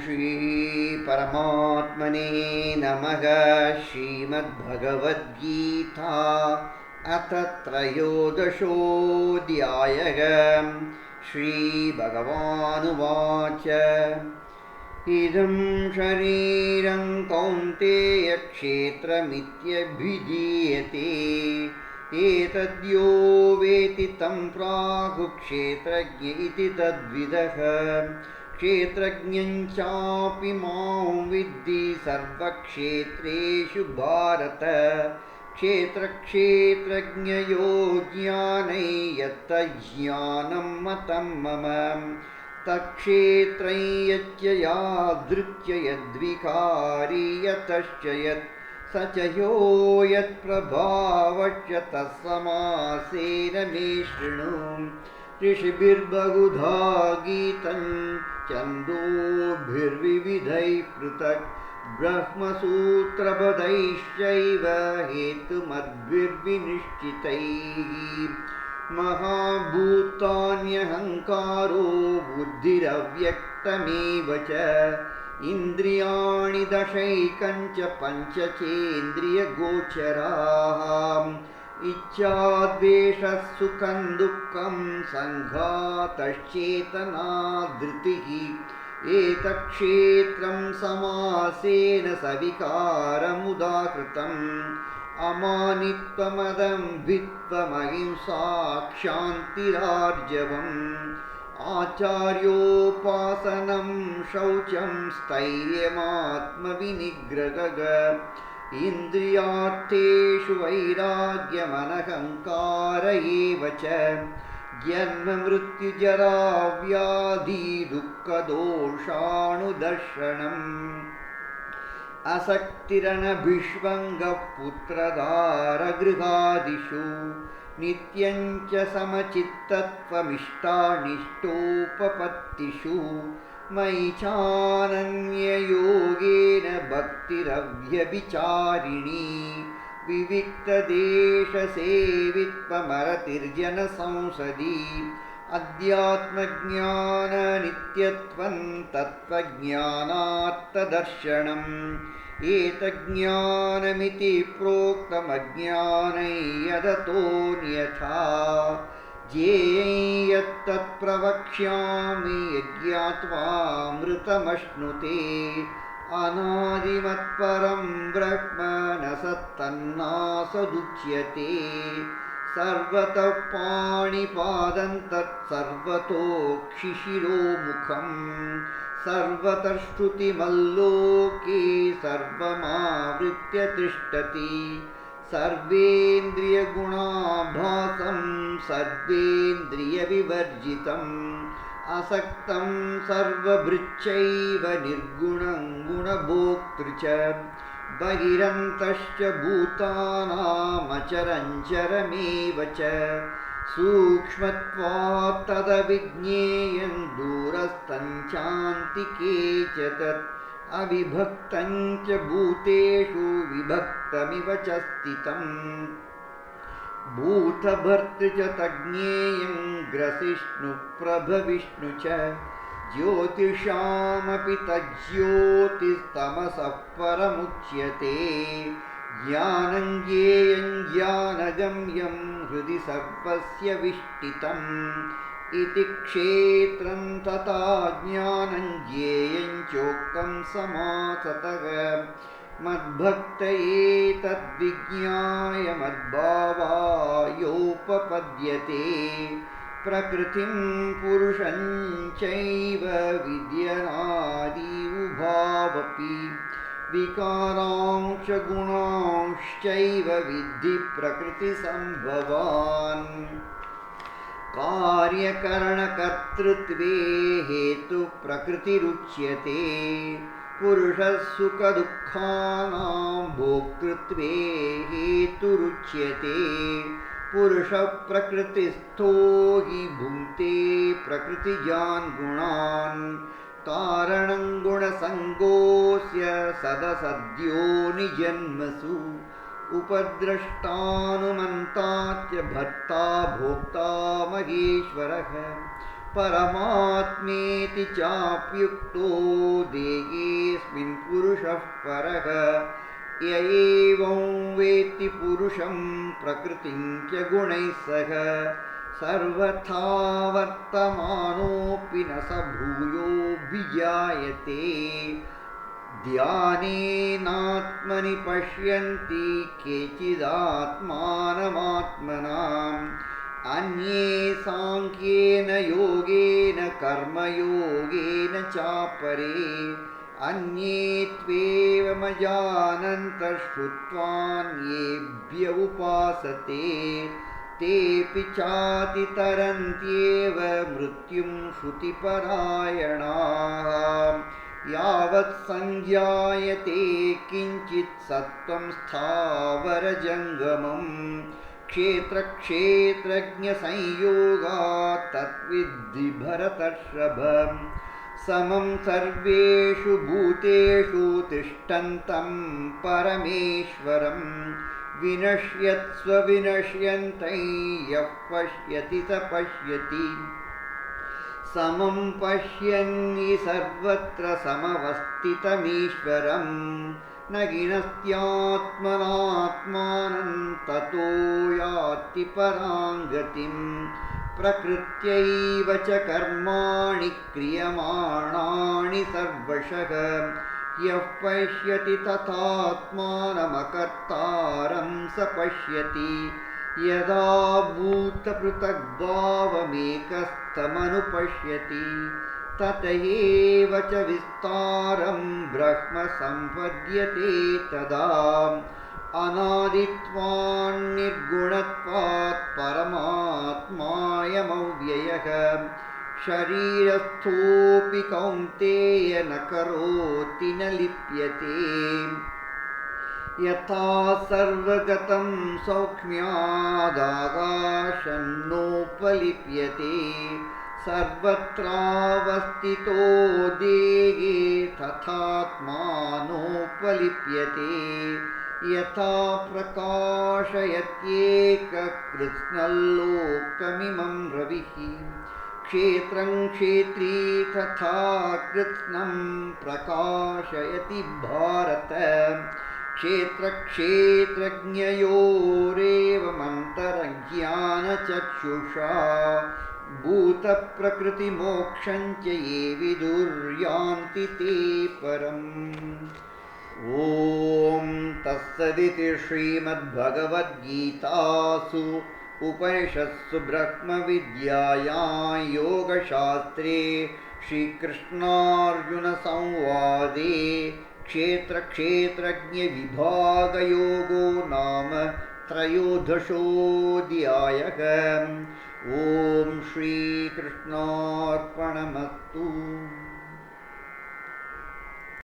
श्री परमात्मने नमः। श्रीमद्भगवद्गीता अथ त्रयोदशोऽध्यायः। श्रीभगवानुवाच इदं शरीरं कौन्तेय क्षेत्रमित्यभिधीयते। एतद्यो वेति तं प्राहुः इति तद्विदः। क्षेत्रज्ञं चापि मां विद्धि सर्वक्षेत्रेषु भारत। क्षेत्रक्षेत्रज्ञयोः ज्ञानै यत्तज्ज्ञानं मतं मम। तत्क्षेत्रं यच्च यादृच्च यद्विकारि यतश्च यत् स च यो यत्प्रभावश्च तत्समासेन मे शृणु। ऋषिभिर्बहुधा गीतं छन्दोभिर्विविधैः पृथक्। ब्रह्मसूत्रपदैश्चैव हेतुमद्भिर्विनिश्चितैः। महाभूतान्यहङ्कारो बुद्धिरव्यक्तमेव च। इन्द्रियाणि दशैकञ्च पञ्चचेन्द्रियगोचराः। इच्छाद्वेषः सुखं दुःखं सङ्घातश्चेतना धृतिः। एतत्क्षेत्रं समासेन सविकारमुदाहृतम्। अमानित्वमदम्भित्वमहिंसा क्षान्तिरार्जवम्। आचार्योपासनं शौचं स्थैर्यमात्मविनिग्रहः। इन्द्रियार्थेषु वैराग्यमनहङ्कार एव च। जन्ममृत्युजराव्याधि दुःखदोषाणुदर्शनम्। असक्तिरनभिष्वङ्गः पुत्रदारगृहादिषु। नित्यं च समचित्तत्वमिष्टानिष्टोपपत्तिषु। मयि चानन्ययोगेन भक्तिरव्यभिचारिणी। विविक्तदेशसेवित्वमरतिर्जनसंसदि। अध्यात्मज्ञाननित्यत्वं तत्त्वज्ञानात्तदर्शनम्। एतज्ज्ञानमिति प्रोक्तमज्ञानै यदतोऽन्यथा। ज्ञेयं यत्तत् प्रवक्ष्यामि यज्ञात्वामृतमश्नुते। अनादिमत्परं ब्रह्म न सत्तन्नासदुच्यते। सर्वतः पाणिपादं तत्सर्वतोक्षिशिरोमुखम्। सर्वतः श्रुतिमल्लोके सर्वमावृत्य तिष्ठति। सर्वेन्द्रियगुणाभासं सर्वेन्द्रियविवर्जितम्। असक्तं सर्वभृच्चैव निर्गुणं गुणभोक्तृ च। बहिरन्तश्च भूतानामचरञ्चरमेव च। सूक्ष्मत्वात् तदविज्ञेयं दूरस्थं चान्तिके च तत्। अविभक्तं च भूतेषु विभक्तमिव च स्थितम्। भूतभर्तृ च तज्ज्ञेयं ग्रसिष्णुप्रभविष्णु च। ज्योतिषामपि तज्ज्योतिस्तमसः परमुच्यते। ज्ञानं ज्ञेयं ज्ञानगम्यं हृदि सर्वस्य विष्ठितम्। इति क्षेत्रं तथा ज्ञानं ज्ञेयं चोक्तं समासतः। मद्भक्त एतद्विज्ञाय मद्भावायोपपद्यते। प्रकृतिं पुरुषं चैव विद्यनादि उभावपि। विकारांश्च गुणांश्चैव विद्धि प्रकृतिसम्भवान्। कार्यकरणकर्तृत्वे हेतुः प्रकृतिरुच्यते। पुरुषः सुखदुःखानां भोक्तृत्वे हेतुरुच्यते। पुरुषः प्रकृतिस्थो हि भुङ्क्ते प्रकृतिजान् गुणान्। कारणं गुणसङ्गोऽस्य सदसद्यो निजन्मसु। उपद्रष्टानुमन्ता च भर्ता भोक्ता महेश्वरः। परमात्मेति चाप्युक्तो देहेऽस्मिन् पुरुषः परः य एवं वेत्ति पुरुषं प्रकृतिं च गुणैः सह सर्वथा वर्तमानोऽपि न स भूयोऽभिजायते ध्यानेनात्मनि पश्यन्ति केचिदात्मानमात्मनाम् अन्ये साङ्ख्येन योगेन कर्मयोगेन चापरे अन्ये त्वेवमजानन्तः श्रुत्वान्येभ्य उपासते तेऽपि चातितरन्त्येव मृत्युं श्रुतिपरायणाः यावत् सञ्जायते किञ्चित् सत्त्वं स्थावरजङ्गमम् क्षेत्रक्षेत्रज्ञसंयोगात् तद्विद्धि भरतर्षभ समं सर्वेषु भूतेषु तिष्ठन्तं परमेश्वरं विनश्यत्स्व विनश्यन्तं यः पश्यति स पश्यति समं पश्यन् हि सर्वत्र समवस्थितमीश्वरं न गिनस्त्यात्मनात्मानं ततो याति परां गतिं प्रकृत्यैव च कर्माणि क्रियमाणानि सर्वशः यः पश्यति तथात्मानमकर्तारं स पश्यति यदा भूतपृथग्भावमेकस्थमनुपश्यति तत एव च विस्तारं ब्रह्म सम्पद्यते तदा अनादित्वान् निर्गुणत्वात् परमात्मायमव्ययः शरीरस्थोऽपि कौन्तेय न करोति न लिप्यते यथा सर्वगतं सौक्ष्म्यादाकाशन्नोपलिप्यते सर्वत्रावस्थितो देहे तथात्मानोपलिप्यते यथा प्रकाशयत्येककृत्स्नल्लोकमिमं रविः क्षेत्रं क्षेत्री तथा कृत्स्नं प्रकाशयति भारत क्षेत्रक्षेत्रज्ञयोरेवमन्तरज्ञानचक्षुषा भूतप्रकृतिमोक्षं च ये विदुर्यान्ति ते परम् ॐ तत्सदिति श्रीमद्भगवद्गीतासु उपनिषत्सु ब्रह्मविद्यायां योगशास्त्रे श्रीकृष्णार्जुनसंवादे क्षेत्रक्षेत्रज्ञविभागयोगो नाम त्रयोदशोऽध्यायः। ॐ श्रीकृष्णार्पणमस्तु।